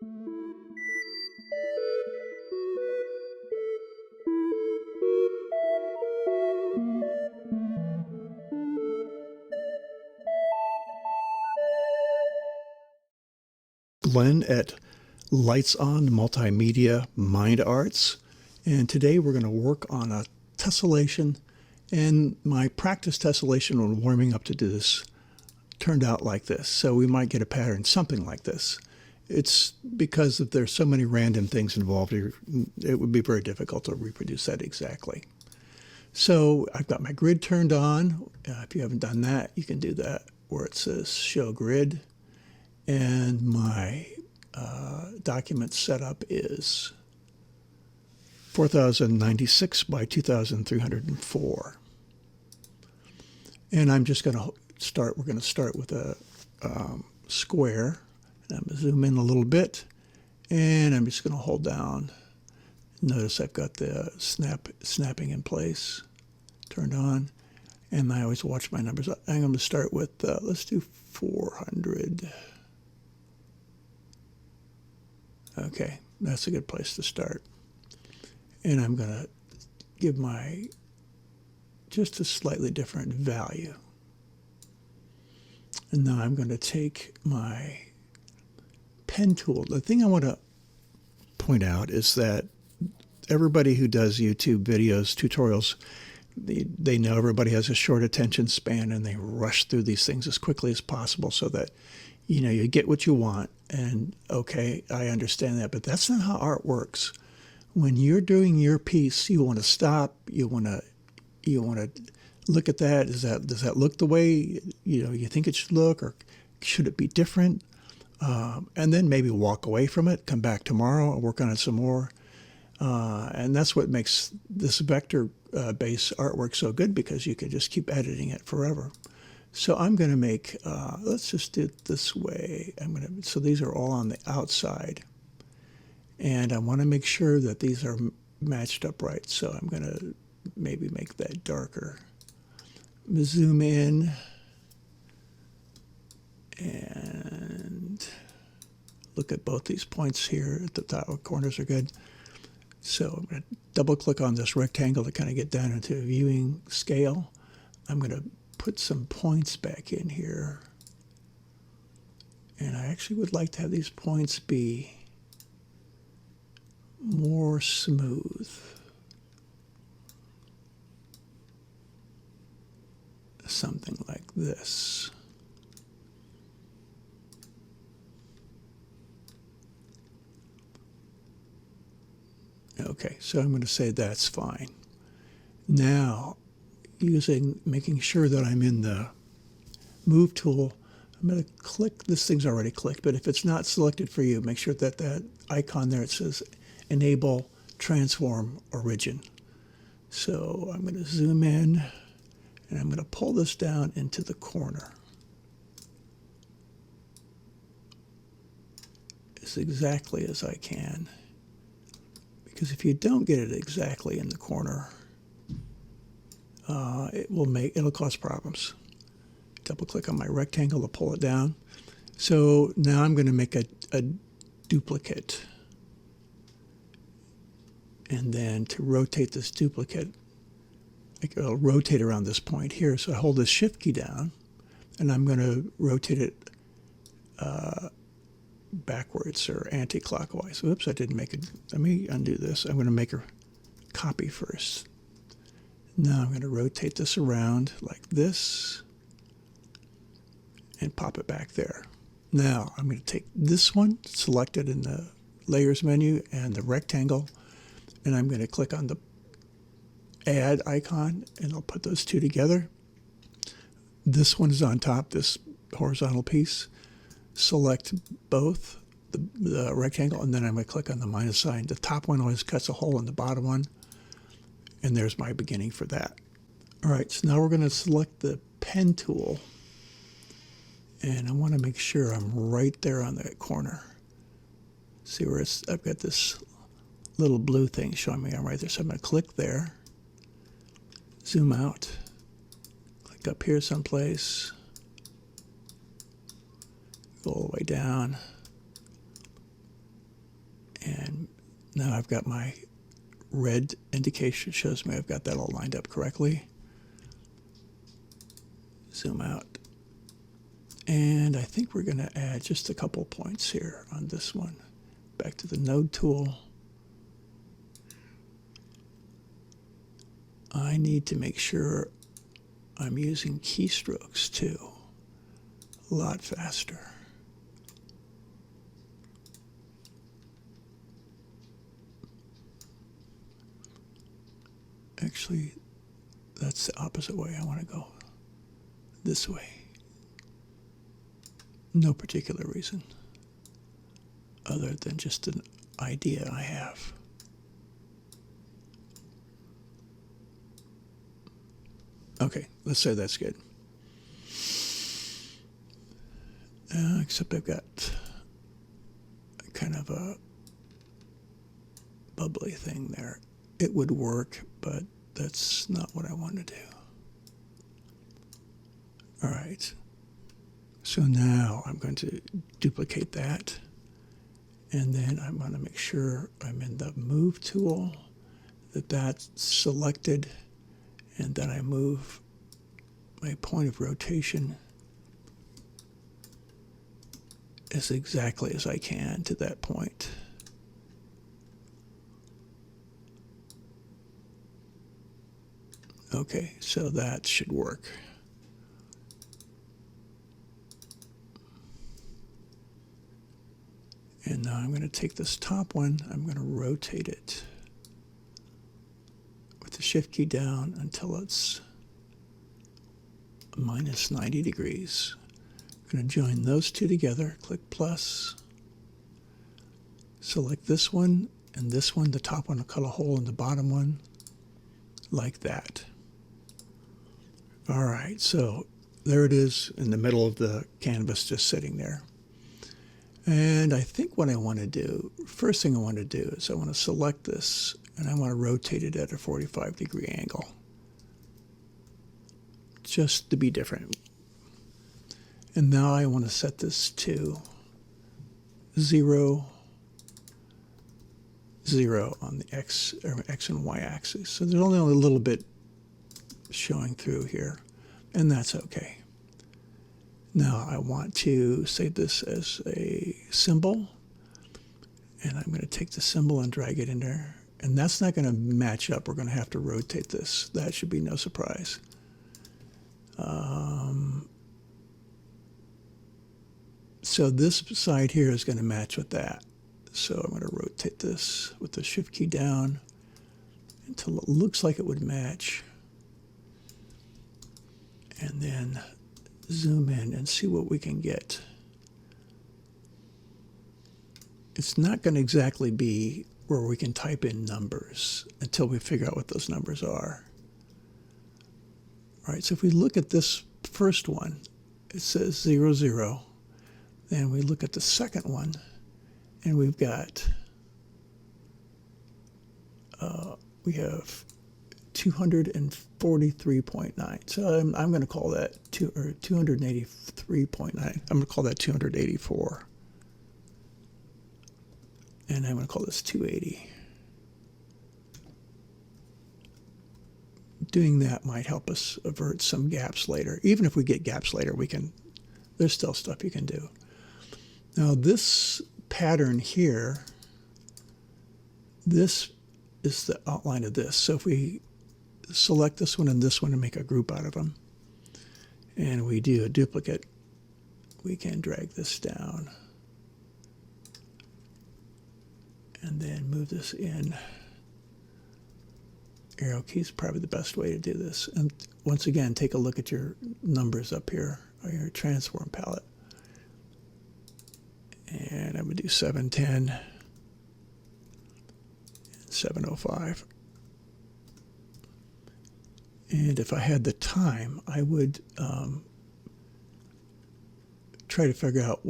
Glenn at Lights On Multimedia Mind Arts, and today we're going to work on a tessellation, and my practice tessellation when warming up to do this turned out like this, so we might get a pattern something like this. It's because if there's so many random things involved here, it would be very difficult to reproduce that exactly. So I've got my grid turned on. If you haven't done that, you can do that where it says show grid. And my document setup is 4096 by 2304. And I'm just going to start, we're going to start with a square. And I'm going to zoom in a little bit. And I'm just going to hold down. Notice I've got the snapping in place, turned on. And I always watch my numbers. I'm going to start with, let's do 400. Okay, that's a good place to start. And I'm going to give my just a slightly different value. And now I'm going to take my pen tool. The thing I want to point out is that everybody who does YouTube videos, tutorials, they know everybody has a short attention span and they rush through these things as quickly as possible so that you get what you want. And okay, I understand that, but that's not how art works. When you're doing your piece, you want to stop. You want to look at that. Does that look the way you think it should look, or should it be different? And then maybe walk away from it, come back tomorrow, and work on it some more. And that's what makes this vector-based artwork so good, because you can just keep editing it forever. So I'm going to make, let's just do it this way. So these are all on the outside. And I want to make sure that these are matched up right. So I'm going to maybe make that darker. Zoom in. And look at both these points here at the top. Corners are good. So I'm going to double click on this rectangle to kind of get down into viewing scale. I'm going to put some points back in here. And I actually would like to have these points be more smooth. Something like this. Okay, so I'm going to say that's fine. Now, making sure that I'm in the move tool, I'm going to click, this thing's already clicked, but if it's not selected for you, make sure that that icon there, it says enable transform origin. So I'm going to zoom in and I'm going to pull this down into the corner. As exactly as I can. Because if you don't get it exactly in the corner, it'll cause problems. Double click on my rectangle to pull it down. So now I'm going to make a duplicate. And then to rotate this duplicate, I'll rotate around this point here. So I hold the shift key down and I'm going to rotate it backwards or anti-clockwise. Oops, I didn't make it. Let me undo this. I'm going to make a copy first. Now I'm going to rotate this around like this and pop it back there. Now I'm going to take this one, select it in the layers menu and the rectangle, and I'm going to click on the add icon and I'll put those two together. This one is on top, this horizontal piece. Select both the rectangle, and then I'm going to click on the minus sign. The top one always cuts a hole in the bottom one, and there's my beginning for that. All right, so now we're going to select the pen tool, and I want to make sure I'm right there on that corner. See where I've got this little blue thing showing me I'm right there. So I'm going to click there, zoom out, click up here someplace, go all the way down, Now I've got my red indication, shows me I've got that all lined up correctly. Zoom out. And I think we're going to add just a couple points here on this one. Back to the node tool. I need to make sure I'm using keystrokes too. A lot faster. Actually, that's the opposite way. I want to go this way. No particular reason other than just an idea I have. Okay, let's say that's good. Except I've got kind of a bubbly thing there. It would work, but that's not what I want to do. All right. So now I'm going to duplicate that. And then I'm going to make sure I'm in the move tool, that's selected, and then I move my point of rotation as exactly as I can to that point. Okay, so that should work. And now I'm going to take this top one, I'm going to rotate it with the shift key down until it's minus 90 degrees. I'm going to join those two together, click plus, select this one and this one, the top one will cut a hole in the bottom one, like that. All right, so there it is in the middle of the canvas just sitting there. And I think what I want to do, first thing I want to do is I want to select this and I want to rotate it at a 45-degree angle, just to be different. And now I want to set this to 0, 0 on the X and Y axis. So there's only a little bit showing through here, and that's okay. Now I want to save this as a symbol, and I'm going to take the symbol and drag it in there. And that's not going to match up. We're going to have to rotate this. That should be no surprise. So this side here is going to match with that. So I'm going to rotate this with the shift key down until it looks like it would match. And then zoom in and see what we can get. It's not going to exactly be where we can type in numbers until we figure out what those numbers are. All right, so if we look at this first one, it says 0, 0. Then we look at the second one, and we've got, we have 243.9. So I'm going to call that 283.9. I'm going to call that 284. And I'm going to call this 280. Doing that might help us avert some gaps later. Even if we get gaps later, there's still stuff you can do. Now this pattern here, this is the outline of this. So if we select this one and make a group out of them, and we do a duplicate, we can drag this down and then move this in. Arrow key is probably the best way to do this. And once again, take a look at your numbers up here, or your transform palette. And I'm going to do 710 and 705. And if I had the time, I would try to figure out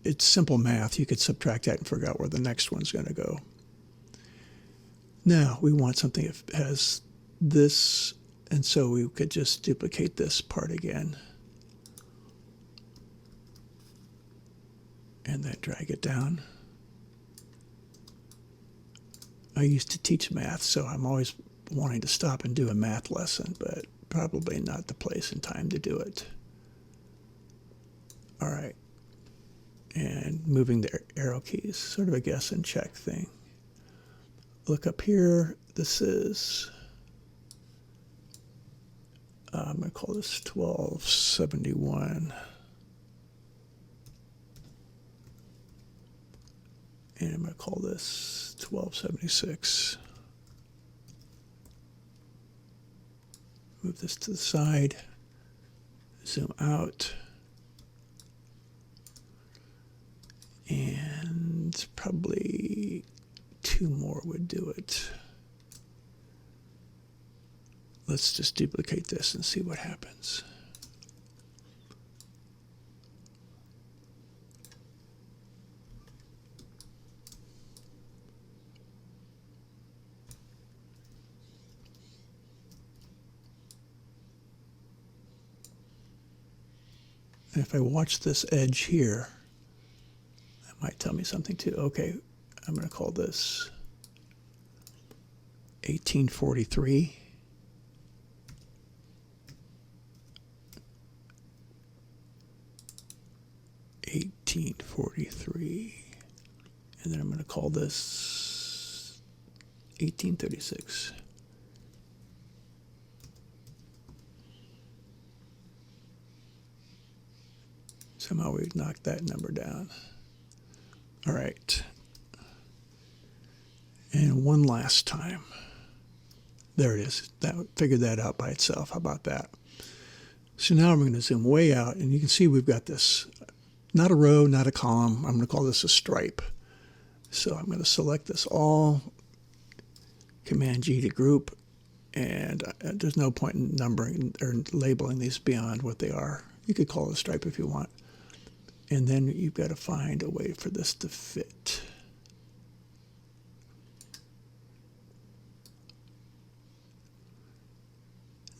it's simple math. You could subtract that and figure out where the next one's going to go. Now, we want something that has this, and so we could just duplicate this part again. And then drag it down. I used to teach math, so I'm always wanting to stop and do a math lesson, but probably not the place and time to do it. All right. And moving the arrow keys, sort of a guess and check thing. Look up here. This is, I'm going to call this 1271. And I'm going to call this 1276. Move this to the side. Zoom out. And probably 2 more would do it. Let's just duplicate this and see what happens. And if I watch this edge here, that might tell me something too. Okay, I'm going to call this 1843. And then I'm going to call this 1836. Somehow we've knocked that number down. All right. And one last time. There it is. That figured that out by itself. How about that? So now I'm going to zoom way out, and you can see we've got this, not a row, not a column. I'm going to call this a stripe. So I'm going to select this all, Command G to group, and there's no point in numbering or labeling these beyond what they are. You could call it a stripe if you want. And then you've got to find a way for this to fit.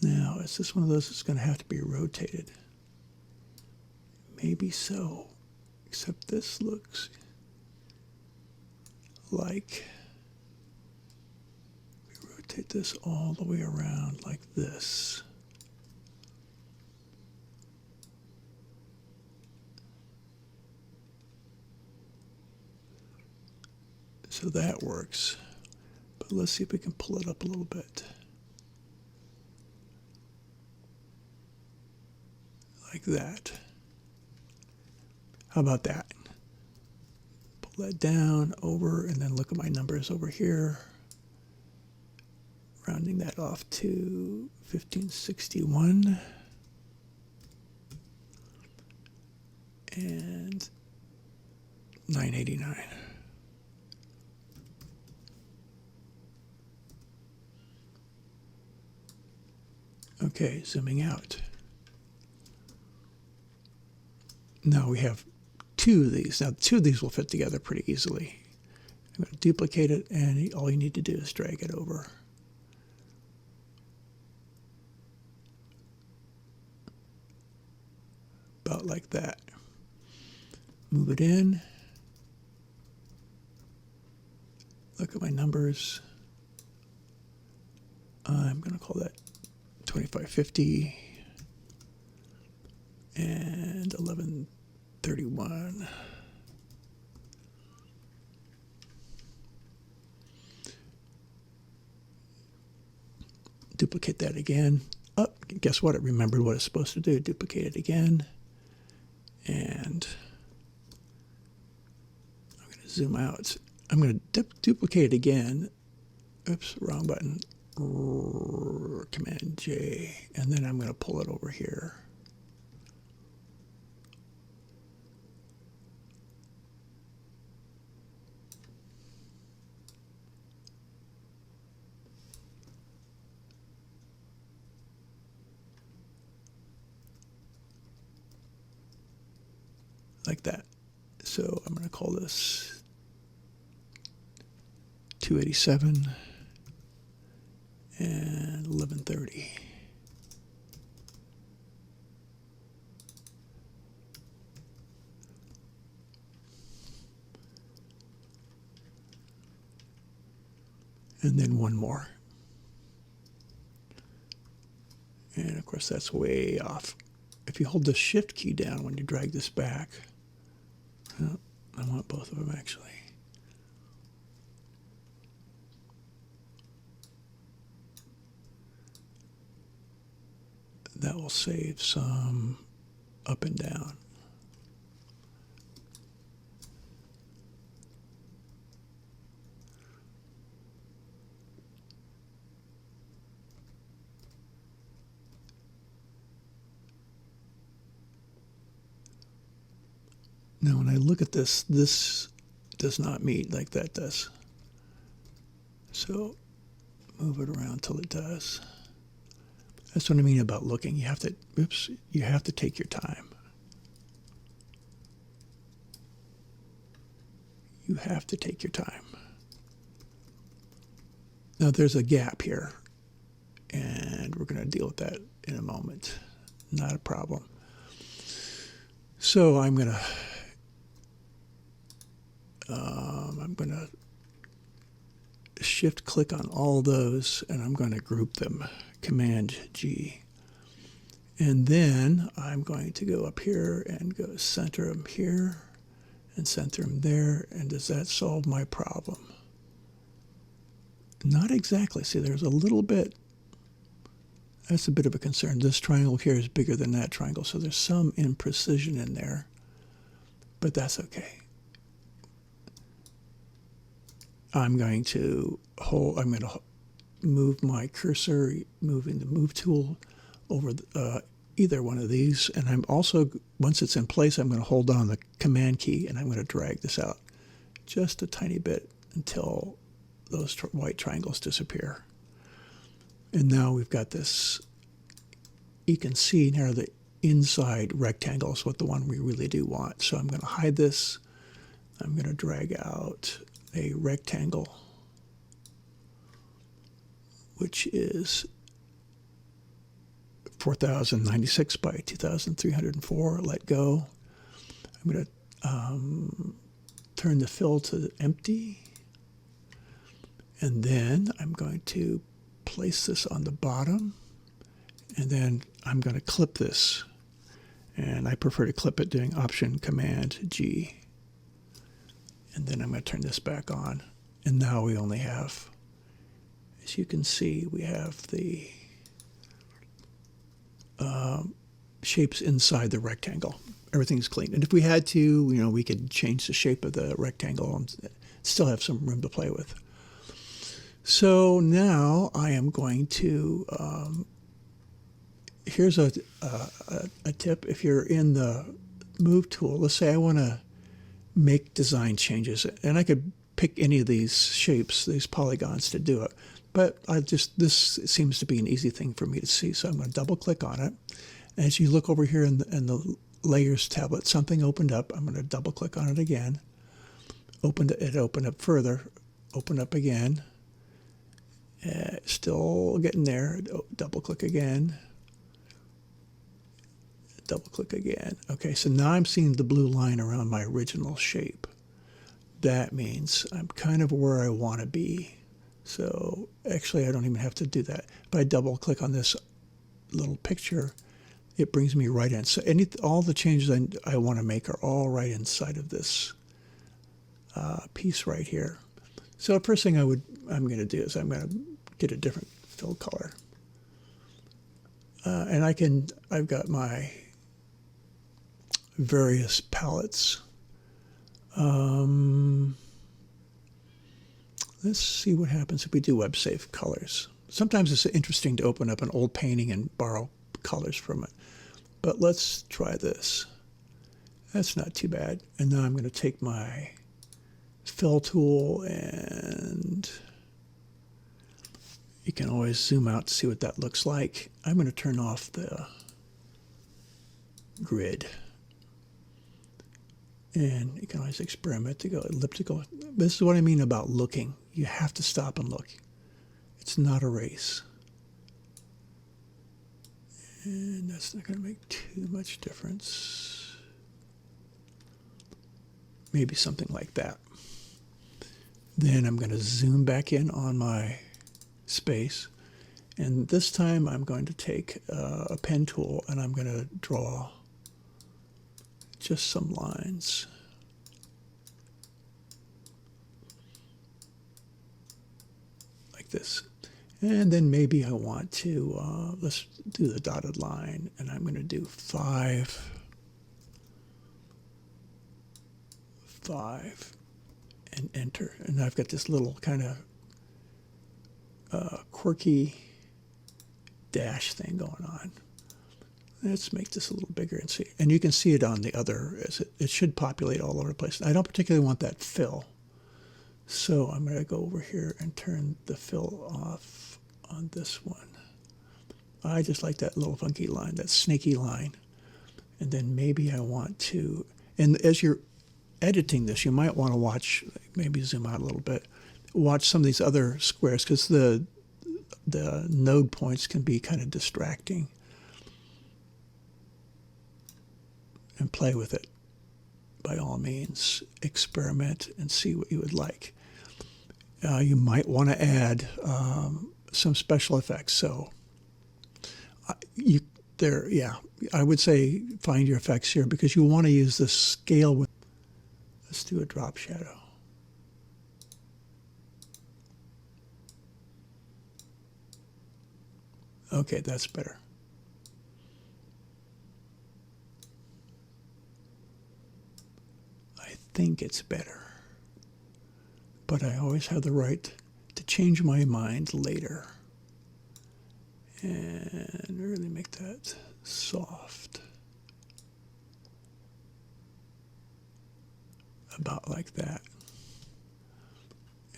Now, is this one of those that's going to have to be rotated? Maybe so, except this looks like we rotate this all the way around like this. So that works. But let's see if we can pull it up a little bit. Like that. How about that? Pull that down, over, and then look at my numbers over here. Rounding that off to 1561. And 989. Okay, zooming out. Now we have 2 of these. Now 2 of these will fit together pretty easily. I'm going to duplicate it, and all you need to do is drag it over. About like that. Move it in. Look at my numbers. I'm going to call that 2550 and 1131. Duplicate that again. Oh, guess what? It remembered what it's supposed to do. Duplicate it again. And I'm going to zoom out. I'm going to duplicate it again. Oops, wrong button. Command J. And then I'm going to pull it over here. Like that. So I'm going to call this 287 and 1130. and then one more. And of course that's way off. If you hold the shift key down when you drag this back, oh, I want both of them actually. That will save some up and down. Now when I look at this, this does not meet like that does. So move it around till it does. That's what I mean about looking. You have to, oops, you have to take your time. You have to take your time. Now there's a gap here, and we're going to deal with that in a moment. Not a problem. So I'm going to shift click on all those, and I'm going to group them. Command G. And then I'm going to go up here and go center them here and center them there. And does that solve my problem? Not exactly. See, there's a little bit. That's a bit of a concern. This triangle here is bigger than that triangle, so there's some imprecision in there, but that's okay. I'm going to move my cursor, moving the move tool over either one of these, and I'm also, once it's in place, I'm going to hold down the command key and I'm going to drag this out just a tiny bit until those white triangles disappear. And now we've got this, you can see now the inside rectangle is what the one we really do want. So I'm going to hide this. I'm going to drag out a rectangle, which is 4096 by 2304. Let go. I'm going to turn the fill to empty. And then I'm going to place this on the bottom. And then I'm going to clip this. And I prefer to clip it doing Option Command G. And then I'm going to turn this back on. And now we only have, as you can see, we have the shapes inside the rectangle. Everything's clean. And if we had to, you know, we could change the shape of the rectangle and still have some room to play with. So now I am going to, here's a tip. If you're in the Move tool, let's say I want to make design changes, and I could pick any of these shapes, these polygons to do it. But this seems to be an easy thing for me to see, so I'm going to double click on it. As you look over here in the Layers tablet, something opened up. I'm going to double click on it again. It opened up further. Open up again. Still getting there. Double click again. Double click again. Okay, so now I'm seeing the blue line around my original shape. That means I'm kind of where I want to be. So actually I don't even have to do that. If I double click on this little picture, it brings me right in. So all the changes I want to make are all right inside of this piece right here. So the first thing I'm going to do is I'm going to get a different fill color. And I've got my various palettes. Let's see what happens if we do web save colors. Sometimes it's interesting to open up an old painting and borrow colors from it. But let's try this. That's not too bad. And now I'm going to take my fill tool, and you can always zoom out to see what that looks like. I'm going to turn off the grid. And you can always experiment to go elliptical. This is what I mean about looking. You have to stop and look. It's not a race. And that's not going to make too much difference. Maybe something like that. Then I'm going to zoom back in on my space. And this time I'm going to take a pen tool and I'm going to draw just some lines. Like this. And then maybe I want to, let's do the dotted line, and I'm going to do 5, 5, and enter. And I've got this little kind of quirky dash thing going on. Let's make this a little bigger and see. And you can see it on the other, as it should populate all over the place. I don't particularly want that fill. So I'm going to go over here and turn the fill off on this one. I just like that little funky line, that snaky line. And then maybe I want to, and as you're editing this, you might want to watch, maybe zoom out a little bit, watch some of these other squares, because the node points can be kind of distracting. And play with it. By all means, experiment and see what you would like. You might want to add some special effects. So I would say find your effects here, because you want to use the scale with. Let's do a drop shadow. Okay, that's better. I think it's better, but I always have the right to change my mind later and really make that soft, about like that,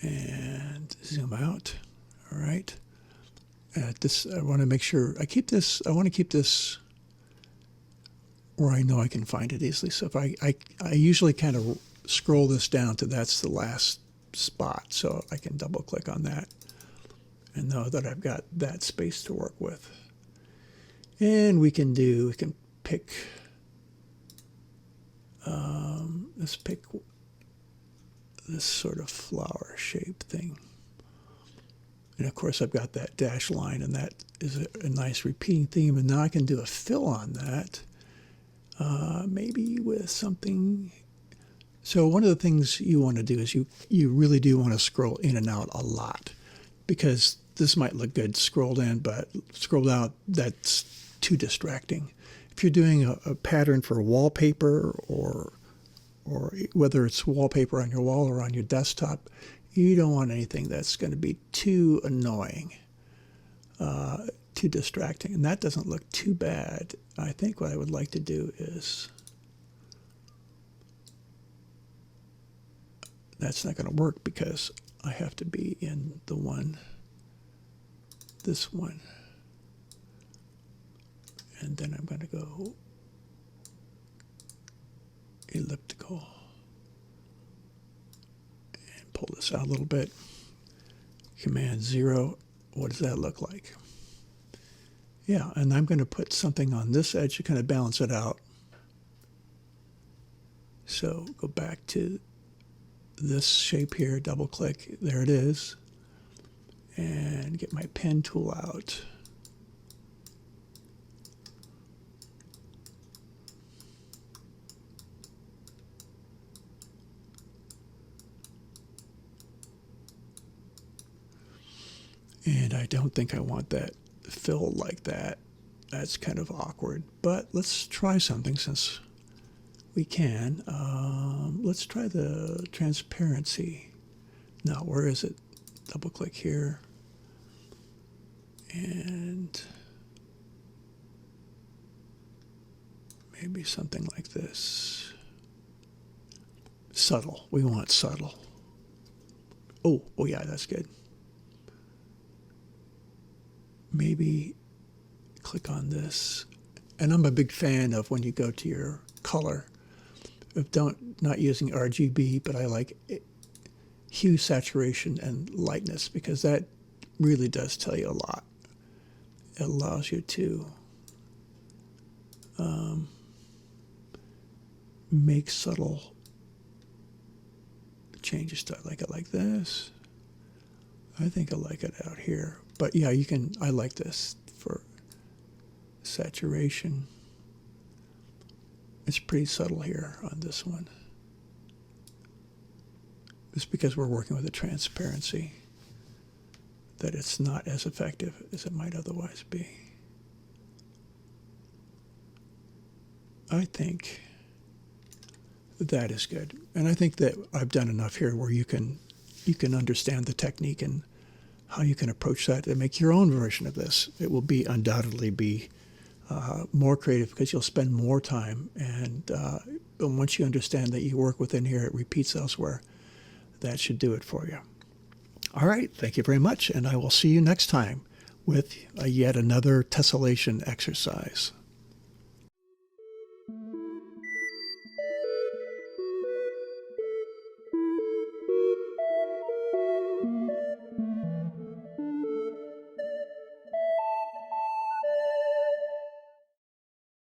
and zoom out. All right, this I want to make sure I keep this. I want to keep this where I know I can find it easily. So if I usually kind of scroll this down to that's the last spot, so I can double click on that and know that I've got that space to work with. And we can pick, let's pick this sort of flower shape thing. And of course I've got that dash line, and that is a nice repeating theme. And now I can do a fill on that, maybe with something. So one of the things you want to do is you really do want to scroll in and out a lot, because this might look good scrolled in, but scrolled out, that's too distracting. If you're doing a pattern for wallpaper, or whether it's wallpaper on your wall or on your desktop, you don't want anything that's going to be too annoying, too distracting. And that doesn't look too bad. I think what I would like to do is, that's not going to work because I have to be in the one, this one. And then I'm going to go elliptical and pull this out a little bit. Command 0. What does that look like? Yeah, and I'm going to put something on this edge to kind of balance it out. So go back to this shape here, double click, there it is, and get my pen tool out. And I don't think I want that fill like that. That's kind of awkward, but let's try something since we can. Let's try the transparency. Now, where is it? Double click here. And maybe something like this. Subtle. We want subtle. Oh yeah, that's good. Maybe click on this. And I'm a big fan of when you go to your color, of not using RGB, but I like hue, saturation, and lightness, because that really does tell you a lot. It allows you to make subtle changes to, I like it like this. I think I like it out here. But yeah, you can, I like this for saturation. It's pretty subtle here on this one. It's because we're working with a transparency that it's not as effective as it might otherwise be. I think that is good. And I think that I've done enough here where you can understand the technique and how you can approach that and make your own version of this. It will be undoubtedly be more creative because you'll spend more time. And once you understand that you work within here, it repeats elsewhere. That should do it for you. All right. Thank you very much. And I will see you next time with yet another tessellation exercise.